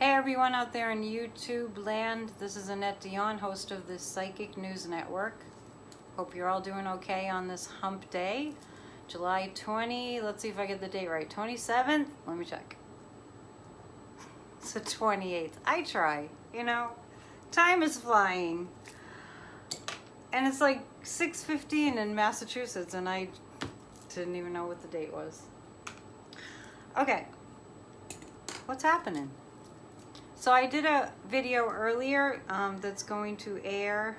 Hey everyone out there in YouTube land, this is Annette Dion, host of the Psychic News Network. Hope you're all doing okay on this hump day. July 20, let's see if I get the date right, 27th? Let me check. It's the 28th. I try, you know. Time is flying. And it's like 6:15 in Massachusetts and I didn't even know what the date was. Okay, what's happening? So I did a video earlier that's going to air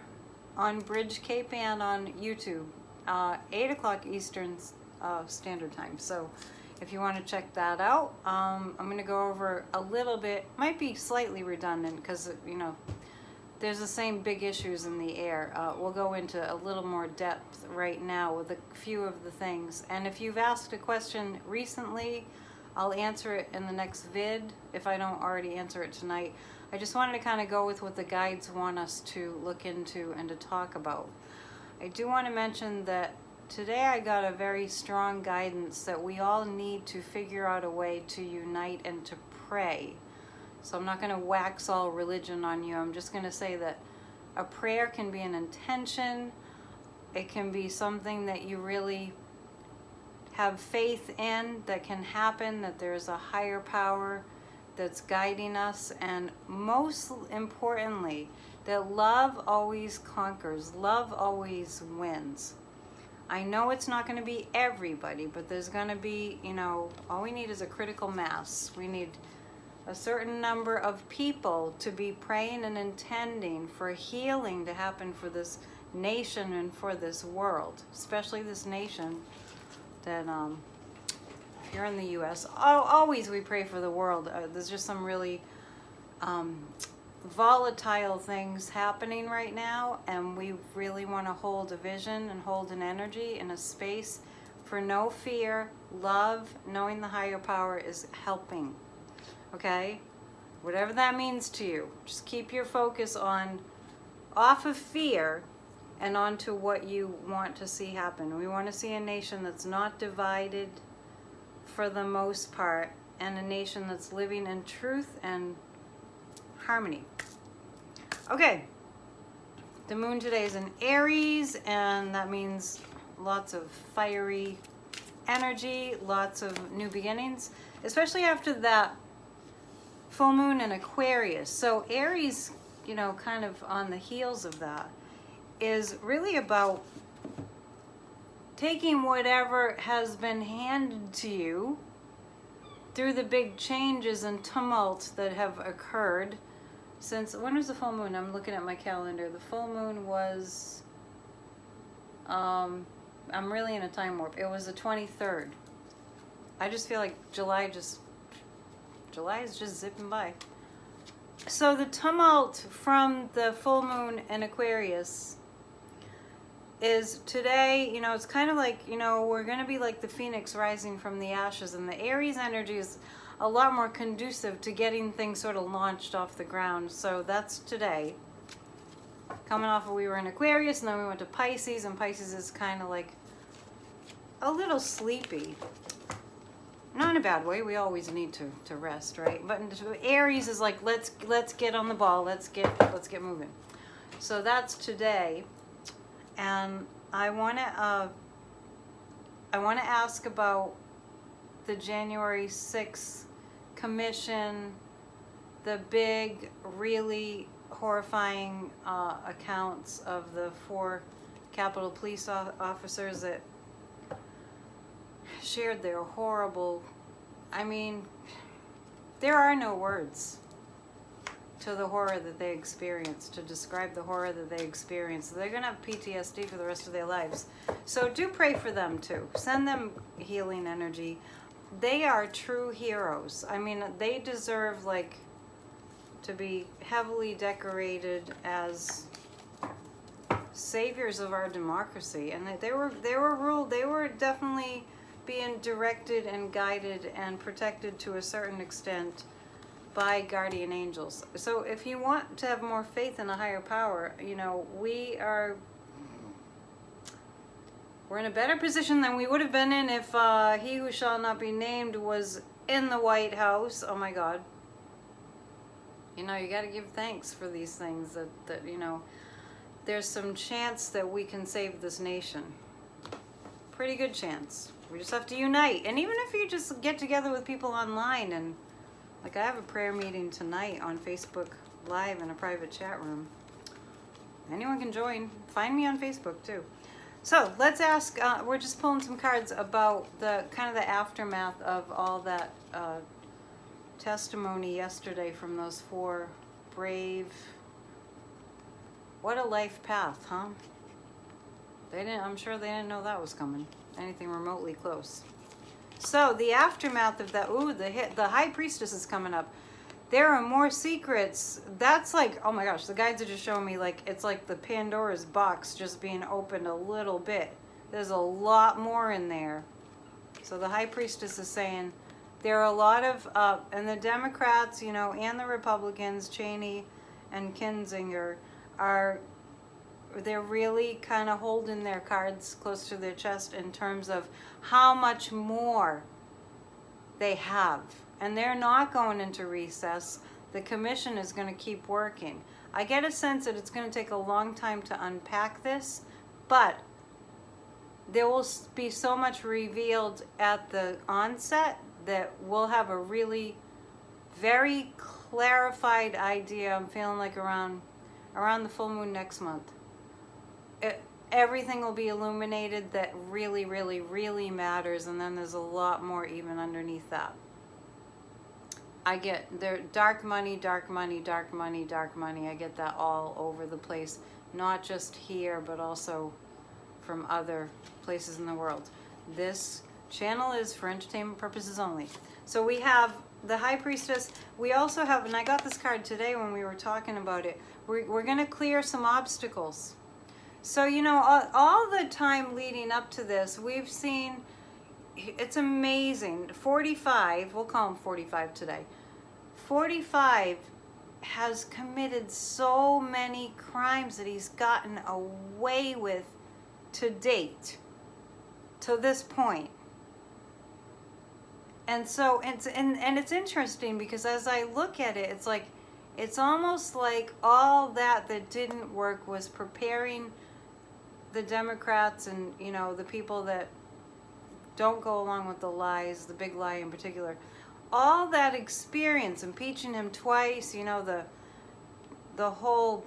on Bridge Cape and on YouTube, 8 o'clock Eastern Standard Time. So if you want to check that out, I'm going to go over a little bit, might be slightly redundant because, you know, there's the same big issues in the air. We'll go into a little more depth right now with a few of the things. And if you've asked a question recently, I'll answer it in the next vid if I don't already answer it tonight. I just wanted to kind of go with what the guides want us to look into and to talk about. I do want to mention that today I got a very strong guidance that we all need to figure out a way to unite and to pray. So I'm not going to wax all religion on you. I'm just going to say that a prayer can be an intention. It can be something that you really have faith in, that can happen, that there's a higher power that's guiding us, and most importantly, that love always conquers, love always wins. I know it's not going to be everybody, but there's going to be, you know, all we need is a critical mass. We need a certain number of people to be praying and intending for healing to happen for this nation and for this world, especially this nation. That if you're in the U.S., always we pray for the world. There's just some really volatile things happening right now, and we really want to hold a vision and hold an energy in a space for no fear, love, knowing the higher power is helping. Okay? Whatever that means to you, just keep your focus on off of fear and onto what you want to see happen. We want to see a nation that's not divided for the most part, and a nation that's living in truth and harmony. Okay, the moon today is in Aries, and that means lots of fiery energy, lots of new beginnings, especially after that full moon in Aquarius. So Aries, you know, kind of on the heels of that, is really about taking whatever has been handed to you through the big changes and tumult that have occurred since, when was the full moon? I'm looking at my calendar. The full moon was, I'm really in a time warp. It was the 23rd. I just feel like July is just zipping by. So the tumult from the full moon in Aquarius is today, you know, it's kind of like, you know, we're going to be like the phoenix rising from the ashes, and the Aries energy is a lot more conducive to getting things sort of launched off the ground. So that's today. Coming off of, we were in Aquarius, and then we went to Pisces, and Pisces is kind of like a little sleepy. Not in a bad way. We always need to rest, right? But Aries is like, let's get on the ball. Let's get moving. So that's today. And I want to ask about the January 6th commission, the big, really horrifying accounts of the 4 Capitol Police officers that shared their horrible, I mean, there are no words to the horror that they experienced, to describe the horror that they experienced. They're going to have PTSD for the rest of their lives. So do pray for them too. Send them healing energy. They are true heroes. I mean, they deserve like to be heavily decorated as saviors of our democracy. And they were ruled, they were definitely being directed and guided and protected to a certain extent by guardian angels. So if you want to have more faith in a higher power, you know, we're in a better position than we would have been in if he who shall not be named was in the White House. Oh my God. You know, you got to give thanks for these things that, you know, there's some chance that we can save this nation. Pretty good chance. We just have to unite. And even if you just get together with people online and, like, I have a prayer meeting tonight on Facebook Live in a private chat room. Anyone can join. Find me on Facebook too. So let's ask, we're just pulling some cards about the kind of the aftermath of all that testimony yesterday from those 4 brave, what a life path, huh? I'm sure they didn't know that was coming, anything remotely close. So the aftermath of that, the High Priestess is coming up. There are more secrets. That's like, oh my gosh, the guides are just showing me, like, it's like the Pandora's box just being opened a little bit. There's a lot more in there. So the High Priestess is saying there are a lot of, and the Democrats, you know, and the Republicans, Cheney and Kinzinger, they're really kind of holding their cards close to their chest in terms of how much more they have. And they're not going into recess. The commission is going to keep working. I get a sense that it's going to take a long time to unpack this, but there will be so much revealed at the onset that we'll have a really very clarified idea. I'm feeling like around the full moon next month. Everything will be illuminated that really, really, really matters, and then there's a lot more even underneath that. I get there dark money, dark money, dark money, dark money. I get that all over the place, not just here, but also from other places in the world. This channel is for entertainment purposes only. So we have the High Priestess. We also have, and I got this card today when we were talking about it, we're going to clear some obstacles. So, you know, all the time leading up to this, we've seen, it's amazing. 45, we'll call him 45 today. 45 has committed so many crimes that he's gotten away with to date, to this point. And so it's interesting because as I look at it, it's like, it's almost like all that didn't work was preparing the Democrats and, you know, the people that don't go along with the lies, the big lie in particular. All that experience, impeaching him twice, you know, the whole,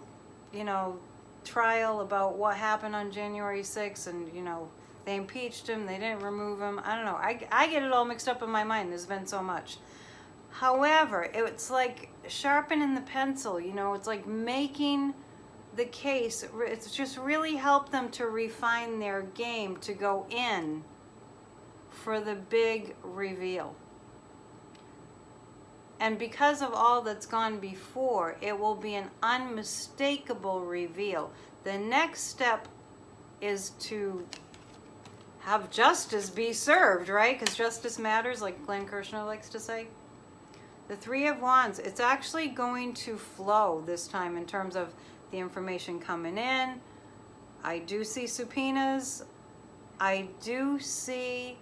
you know, trial about what happened on January 6th, and, you know, they impeached him, they didn't remove him. I don't know. I get it all mixed up in my mind. There's been so much. However, it's like sharpening the pencil, you know, it's like making the case. It's just really helped them to refine their game to go in for the big reveal. And because of all that's gone before, it will be an unmistakable reveal. The next step is to have justice be served, right? Because justice matters, like Glenn Kirshner likes to say. The Three of Wands, it's actually going to flow this time in terms of the information coming in. I do see subpoenas. I do see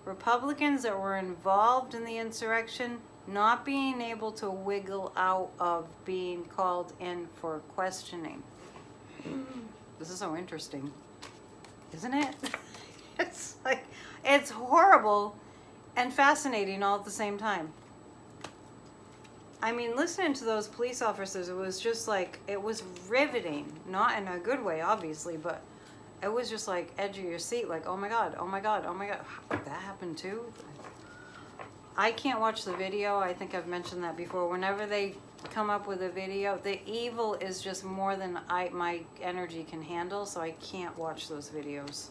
Republicans that were involved in the insurrection not being able to wiggle out of being called in for questioning. This is so interesting, isn't it? It's like, it's horrible and fascinating all at the same time. I mean, listening to those police officers, it was just like, it was riveting. Not in a good way, obviously, but it was just like edge of your seat, like, oh my God, oh my God, oh my God. That happened too? I can't watch the video. I think I've mentioned that before. Whenever they come up with a video, the evil is just more than my energy can handle, so I can't watch those videos.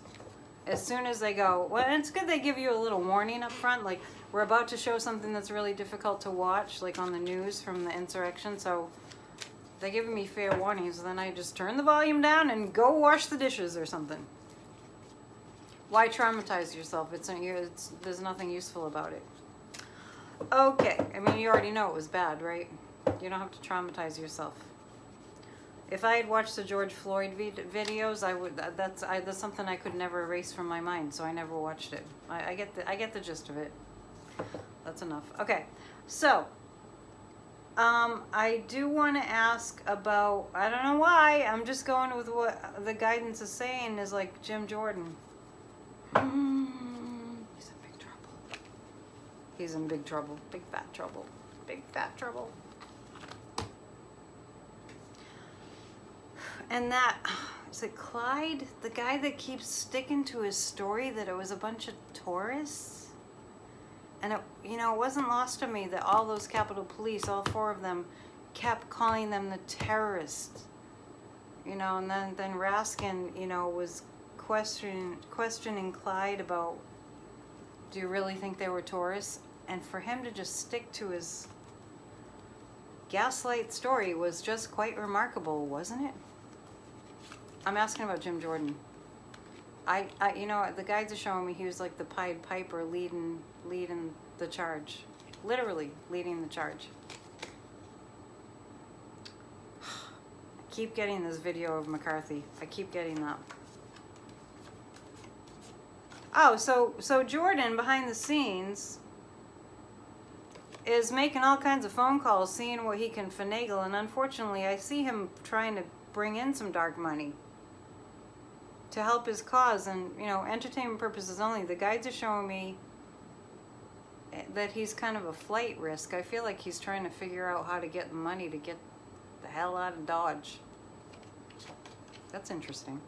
As soon as they go, well, it's good they give you a little warning up front, like, we're about to show something that's really difficult to watch, like on the news from the insurrection, so they're giving me fair warnings, then I just turn the volume down and go wash the dishes or something. Why traumatize yourself? There's nothing useful about it. Okay, I mean, you already know it was bad, right? You don't have to traumatize yourself. If I had watched the George Floyd videos, I would. That's something I could never erase from my mind, so I never watched it. I get the gist of it. That's enough. Okay, so I do want to ask about, I don't know why, I'm just going with what the guidance is saying, is like Jim Jordan. He's in big trouble. He's in big trouble. Big fat trouble. Big fat trouble. And that, is it Clyde? The guy that keeps sticking to his story that it was a bunch of tourists? And it, you know, it wasn't lost on me that all those Capitol Police, all 4 of them, kept calling them the terrorists. You know, and then Raskin, you know, was questioning Clyde about, do you really think they were tourists? And for him to just stick to his gaslight story was just quite remarkable, wasn't it? I'm asking about Jim Jordan. I you know, the guides are showing me he was like the Pied Piper leading the charge. Literally leading the charge. I keep getting this video of McCarthy. I keep getting that. Oh, so Jordan behind the scenes is making all kinds of phone calls, seeing what he can finagle, and unfortunately I see him trying to bring in some dark money to help his cause, and you know, entertainment purposes only. The guides are showing me that he's kind of a flight risk. I feel like he's trying to figure out how to get the money to get the hell out of Dodge. That's interesting.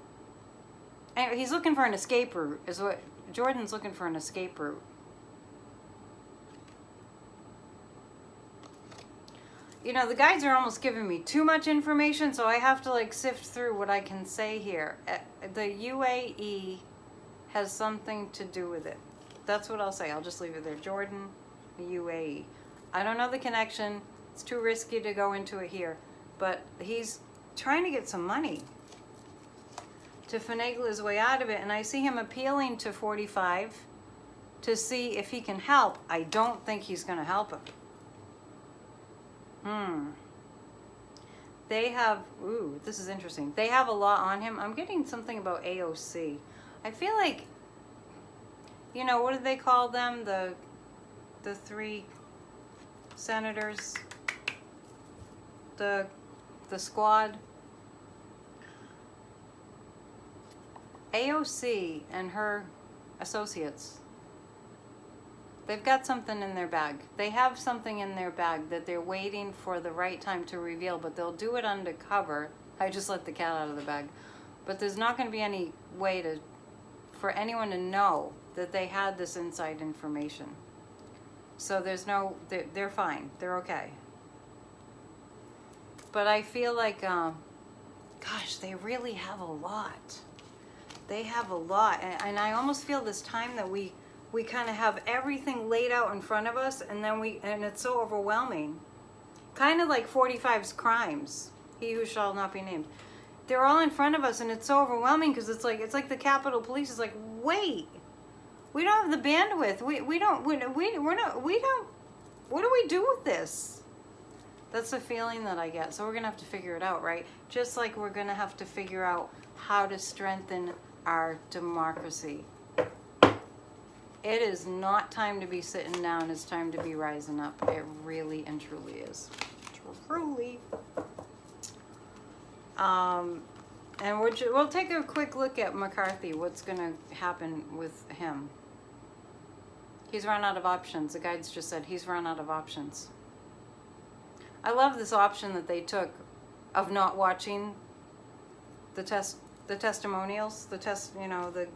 Anyway, he's looking for an escape route, is what Jordan's looking for, an escape route. You know, the guides are almost giving me too much information, so I have to like sift through what I can say here. The UAE has something to do with it. That's what I'll say. I'll just leave it there. Jordan, the UAE. I don't know the connection. It's too risky to go into it here. But he's trying to get some money to finagle his way out of it. And I see him appealing to 45 to see if he can help. I don't think he's going to help him. They have, ooh, this is interesting. They have a lot on him. I'm getting something about AOC. I feel like, you know, what do they call them? The 3 senators, the squad. AOC and her associates, they've got something in their bag. They have something in their bag that they're waiting for the right time to reveal, but they'll do it undercover. I just let the cat out of the bag. But there's not going to be any way for anyone to know that they had this inside information. So there's no, they're fine. They're okay. But I feel like, gosh, they really have a lot. They have a lot. And I almost feel this time that we kind of have everything laid out in front of us, and then and it's so overwhelming. Kind of like 45's crimes, he who shall not be named. They're all in front of us, and it's so overwhelming because it's like the Capitol Police is like, wait, we don't have the bandwidth. We don't. What do we do with this? That's the feeling that I get. So we're gonna have to figure it out, right? Just like we're gonna have to figure out how to strengthen our democracy. It is not time to be sitting down. It's time to be rising up. It really and truly is. Truly. And we'll take a quick look at McCarthy. What's going to happen with him? He's run out of options. The guides just said he's run out of options. I love this option that they took of not watching the testimonials, you know, the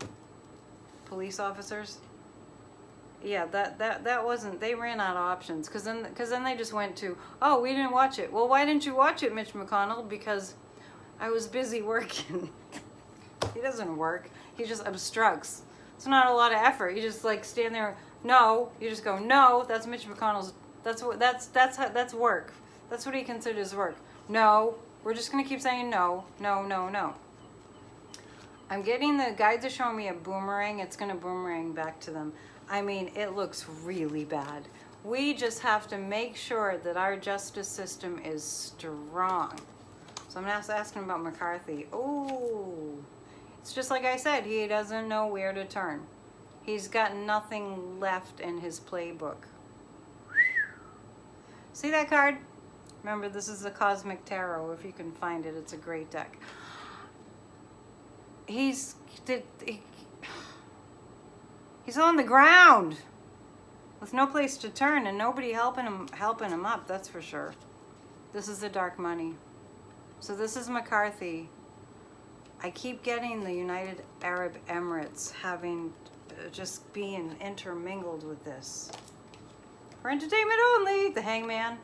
police officers. Yeah, that wasn't, they ran out of options, because then they just went to, oh, we didn't watch it. Well, why didn't you watch it, Mitch McConnell? Because I was busy working. He doesn't work. He just obstructs. It's not a lot of effort. You just like stand there. No, you just go, no, that's Mitch McConnell's, that's work. That's what he considers work. No, we're just going to keep saying no, no, no, no. I'm getting, the guides are showing me a boomerang. It's going to boomerang back to them. I mean, it looks really bad. We just have to make sure that our justice system is strong. So I'm asking about McCarthy. Oh, it's just like I said, he doesn't know where to turn. He's got nothing left in his playbook. See that card? Remember, this is the Cosmic Tarot. If you can find it, it's a great deck. He's on the ground with no place to turn and nobody helping him up, that's for sure. This is the dark money. So this is McCarthy. I keep getting the United Arab Emirates having just being intermingled with this. For entertainment only, the Hangman.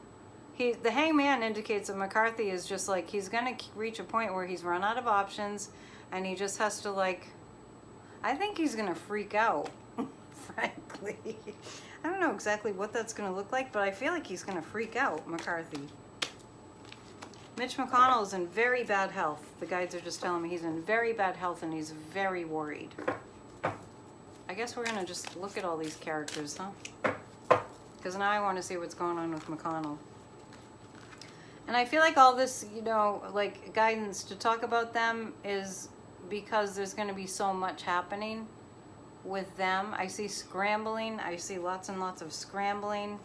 The Hangman indicates that McCarthy is just like, he's going to reach a point where he's run out of options and he just has to like, I think he's going to freak out, frankly. I don't know exactly what that's going to look like, but I feel like he's going to freak out, McCarthy. Mitch McConnell is in very bad health. The guides are just telling me he's in very bad health and he's very worried. I guess we're going to just look at all these characters, huh? Because now I want to see what's going on with McConnell. And I feel like all this, you know, like guidance to talk about them is because there's going to be so much happening with them. I see scrambling. I see lots and lots of scrambling.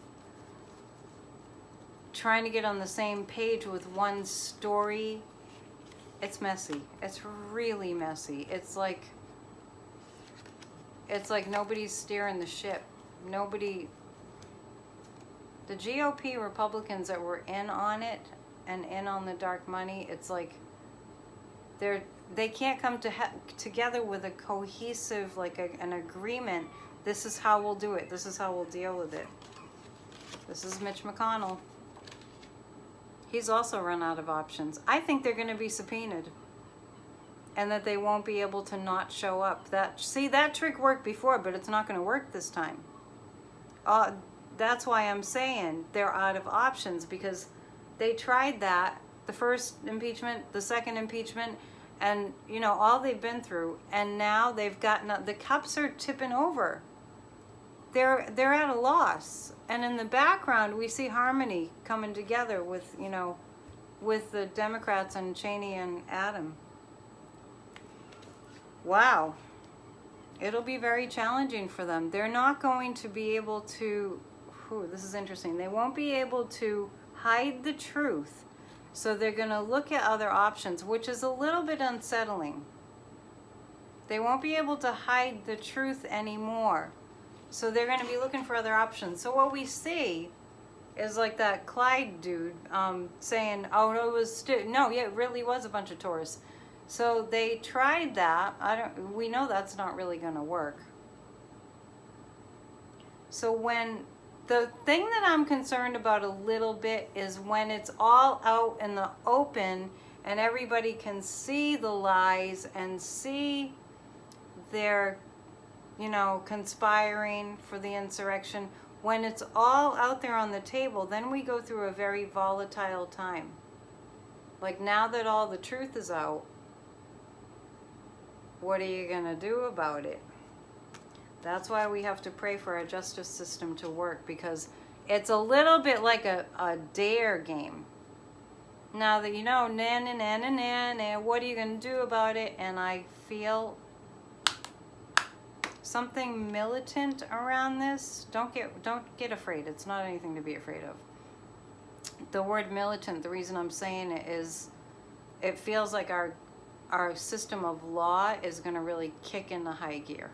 Trying to get on the same page with one story. It's messy. It's really messy. It's like nobody's steering the ship. Nobody... The GOP Republicans that were in on it and in on the dark money, it's like they can't come together with a cohesive, like an agreement. This is how we'll do it. This is how we'll deal with it. This is Mitch McConnell. He's also run out of options. I think they're going to be subpoenaed and that they won't be able to not show up. That trick worked before, but it's not going to work this time. That's why I'm saying they're out of options, because they tried that, the first impeachment, the second impeachment, and you know, all they've been through, and now they've gotten, the cups are tipping over. They're at a loss. And in the background, we see harmony coming together with, you know, with the Democrats and Cheney and Adam. Wow. It'll be very challenging for them. They're not going to be able to... this is interesting. They won't be able to hide the truth. So they're going to look at other options, which is a little bit unsettling. They won't be able to hide the truth anymore. So they're going to be looking for other options. So what we see is like that Clyde dude saying, oh, no, it was... no, yeah, it really was a bunch of tourists. So they tried that. We know that's not really going to work. So when... The thing that I'm concerned about a little bit is when it's all out in the open and everybody can see the lies and see their, you know, conspiring for the insurrection. When it's all out there on the table, then we go through a very volatile time. Like now that all the truth is out, what are you going to do about it? That's why we have to pray for our justice system to work, because it's a little bit like a dare game. Now that you know, what are you going to do about it? And I feel something militant around this. Don't get afraid. It's not anything to be afraid of. The word militant, the reason I'm saying it is it feels like our system of law is going to really kick into high gear.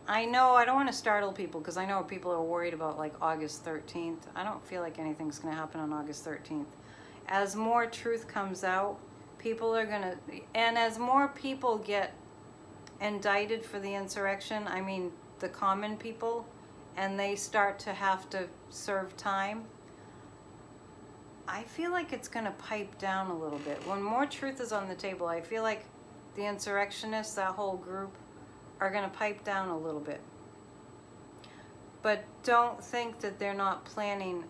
I know I don't want to startle people, because I know people are worried about like August 13th. I don't feel like anything's going to happen on August 13th. As more truth comes out, people are going to, and as more people get indicted for the insurrection, I mean the common people, and they start to have to serve time, I feel like it's going to pipe down a little bit. When more truth is on the table, I feel like the insurrectionists, that whole group, are going to pipe down a little bit. But don't think that they're not planning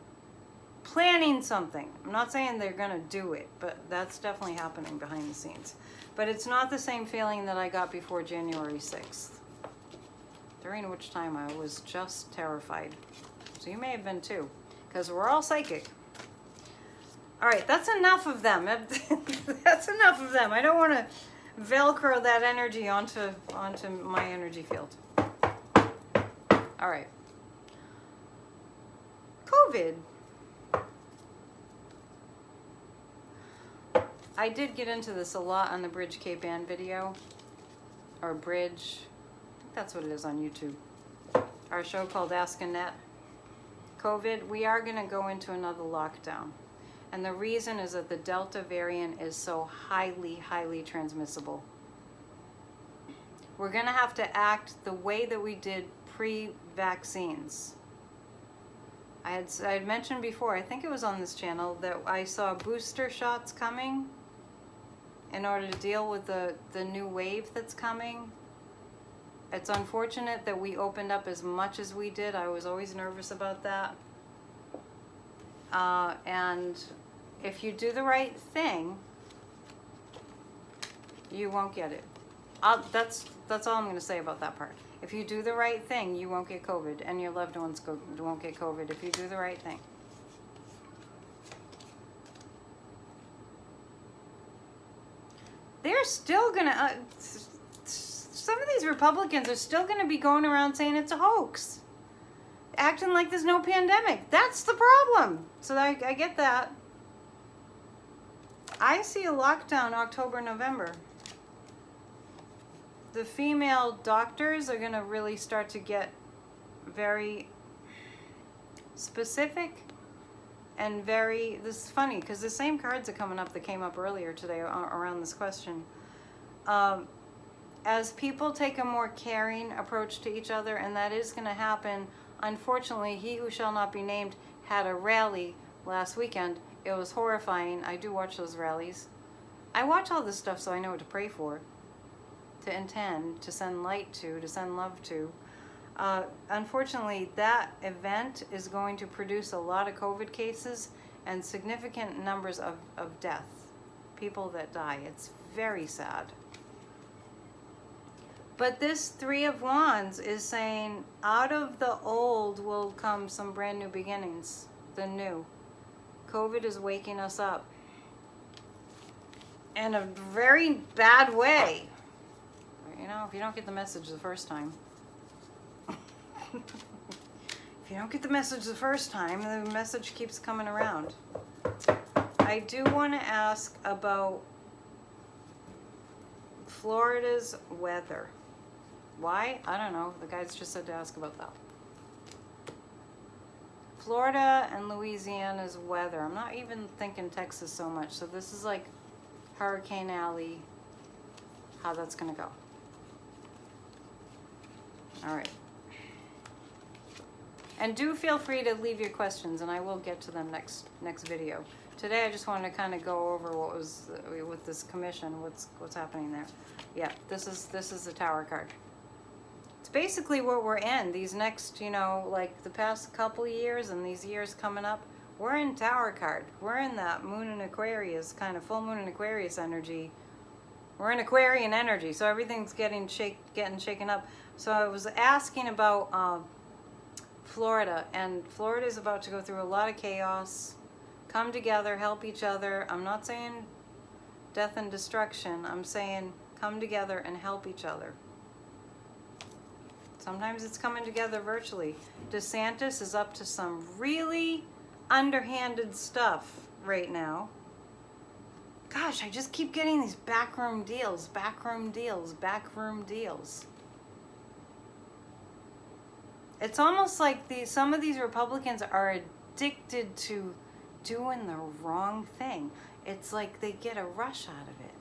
something. I'm not saying they're going to do it, but that's definitely happening behind the scenes. But it's not the same feeling that I got before January 6th, during which time I was just terrified. So you may have been too, because we're all psychic. All right, that's enough of them. That's enough of them. I don't want to Velcro that energy onto my energy field. All right. COVID. I did get into this a lot on the Bridge Cape Ann video, or Bridge, I think that's what it is on YouTube. Our show called Ask Annette. COVID, we are going to go into another lockdown. And the reason is that the Delta variant is so highly, highly transmissible. We're going to have to act the way that we did pre-vaccines. I had mentioned before, I think it was on this channel, that I saw booster shots coming in order to deal with the new wave that's coming. It's unfortunate that we opened up as much as we did. I was always nervous about that. And if you do the right thing, you won't get it. That's all I'm going to say about that part. If you do the right thing, you won't get COVID, and your loved ones won't get COVID if you do the right thing. They're still going to... some of these Republicans are still going to be going around saying it's a hoax. Acting like there's no pandemic. That's the problem. So I get that. I see a lockdown October, November. The female doctors are going to really start to get very specific and very... This is funny because the same cards are coming up that came up earlier today around this question. As people take a more caring approach to each other, and that is going to happen. Unfortunately, he who shall not be named had a rally last weekend. It was horrifying. I do watch those rallies. I watch all this stuff so I know what to pray for, to intend, to send light to send love to. Unfortunately, that event is going to produce a lot of COVID cases and significant numbers of death, people that die. It's very sad. But this Three of Wands is saying, out of the old will come some brand new beginnings, the new. COVID is waking us up in a very bad way. You know, if you don't get the message the first time. If you don't get the message the first time, the message keeps coming around. I do want to ask about Florida's weather. Why? I don't know. The guys just said to ask about that. Florida and Louisiana's weather. I'm not even thinking Texas so much. So this is like Hurricane Alley, how that's going to go. All right. And do feel free to leave your questions, and I will get to them next video. Today I just wanted to kind of go over what was with this commission, what's happening there. Yeah, this is the Tower card. It's basically what we're in these next, you know, like the past couple years and these years coming up. We're in Tower card. We're in that Moon in Aquarius, kind of full Moon in Aquarius energy. We're in Aquarian energy, so everything's getting shaken up. So I was asking about Florida, and Florida is about to go through a lot of chaos. Come together, help each other. I'm not saying death and destruction. I'm saying come together and help each other. Sometimes it's coming together virtually. DeSantis is up to some really underhanded stuff right now. Gosh, I just keep getting these backroom deals, backroom deals, backroom deals. It's almost like some of these Republicans are addicted to doing the wrong thing. It's like they get a rush out of it.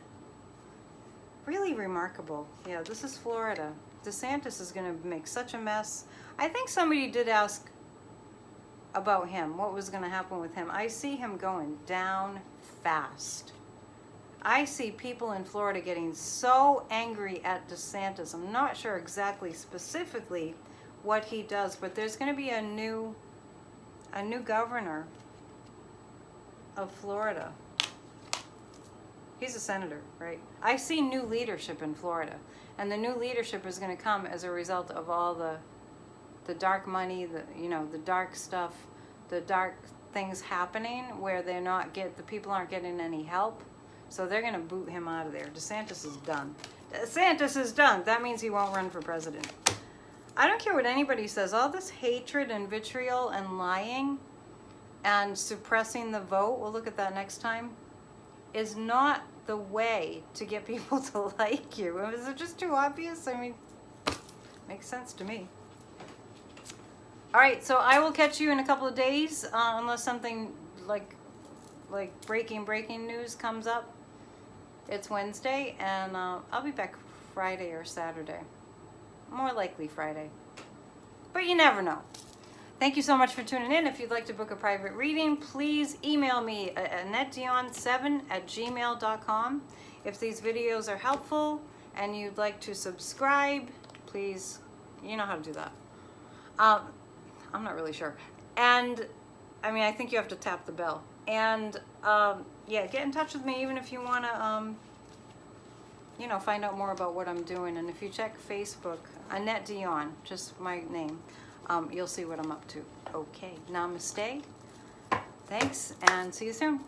Really remarkable. Yeah, this is Florida. DeSantis is going to make such a mess. I think somebody did ask about him, what was going to happen with him. I see him going down fast. I see people in Florida getting so angry at DeSantis. I'm not sure exactly specifically what he does, but there's going to be a new governor of Florida. He's a senator, right? I see new leadership in Florida, and the new leadership is going to come as a result of all the dark money, the dark stuff, the dark things happening where the people aren't getting any help. So they're going to boot him out of there. DeSantis is done. DeSantis is done. That means he won't run for president. I don't care what anybody says. All this hatred and vitriol and lying and suppressing the vote, we'll look at that next time. is not the way to get people to like you. Is it just too obvious? I mean, makes sense to me. All right, so I will catch you in a couple of days, unless something like breaking news comes up. It's Wednesday, and I'll be back Friday or Saturday. More likely Friday, but you never know. Thank you so much for tuning in. If you'd like to book a private reading, please email me at AnnetteDion7@gmail.com. If these videos are helpful and you'd like to subscribe, please, you know how to do that. I'm not really sure. And I mean, I think you have to tap the bell. And yeah, get in touch with me even if you want to, you know, find out more about what I'm doing. And if you check Facebook, Annette Dion, just my name, you'll see what I'm up to. Okay, namaste. Thanks, and see you soon.